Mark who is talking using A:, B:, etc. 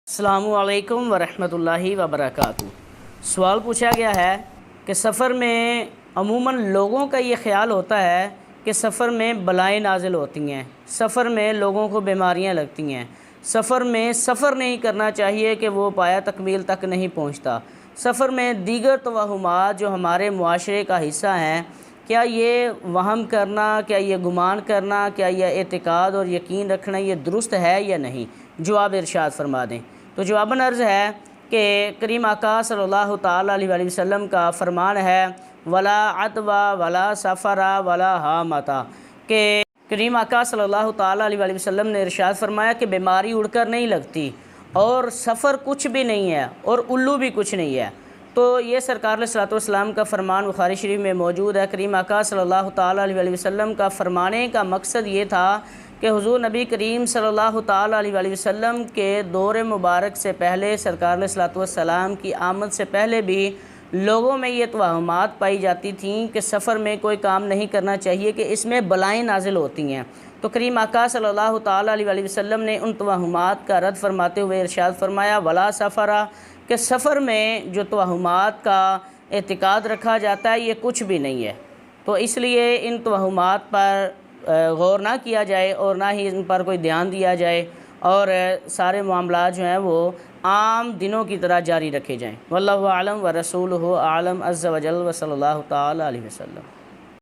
A: अस्सलामु अलैकुम वरहमतुल्लाहि वबरकातुहू। सवाल पूछा गया है कि सफ़र में अमूमन लोगों का ये ख़्याल होता है कि सफ़र में बलाएँ नाज़िल होती हैं, सफ़र में लोगों को बीमारियां लगती हैं, सफ़र में सफ़र नहीं करना चाहिए कि वो पाया तकमील तक नहीं पहुंचता। सफ़र में दीगर तवहुमात जो हमारे मुआशरे का हिस्सा हैं, क्या ये वहम करना, क्या ये गुमान करना, क्या यह एतिकाद और यकीन रखना ये दुरुस्त है या नहीं? जवाब इरशाद फरमा दें। तो जवाबन अर्ज़ है कि करीम आका सल्लल्लाहु ताला अलैहि वसल्लम का फरमान है, वला अतवा वला सफ़रा वला हामता, कि करीम आका सल्लल्लाहु ताला अलैहि वसल्लम ने इरशाद फरमाया कि बीमारी उड़कर नहीं लगती और सफ़र कुछ भी नहीं है और उल्लू भी कुछ नहीं है। तो ये सरकार अलैहिस्सलातु वस्सलाम का फरमान बुखारी शरीफ में मौजूद है। करीम आका सल्लल्लाहु ताला अलैहि वसल्लम का फरमाने का मकसद ये था कि हुज़ूर नबी करीम सल्लल्लाहु ताला अलैहि वसल्लम के दौर मुबारक से पहले, सरकार अलैहिस्सलातु वस्सलाम की आमद से पहले भी लोगों में ये तवहुमात पाई जाती थीं कि सफ़र में कोई काम नहीं करना चाहिए, कि इसमें बलाएँ नाजिल होती हैं। तो करीम आका सल्लल्लाहु ताला अलैहि वसल्लम ने उन तवहुमात का रद्द फरमाते हुए इरशाद फरमाया, वला सफ़रा, कि सफ़र में जो तवहुमात का एतिकाद रखा जाता है ये कुछ भी नहीं है। तो इसलिए इन तवहुमात पर गौर ना किया जाए और ना ही इन पर कोई ध्यान दिया जाए और सारे मामलात जो हैं वो आम दिनों की तरह जारी रखे जाएँ। वल्लाहु आलम व रसूलुहु आलम अज़्ज़ व जल व सल्लल्लाहु ताला अलैहि वसल्लम।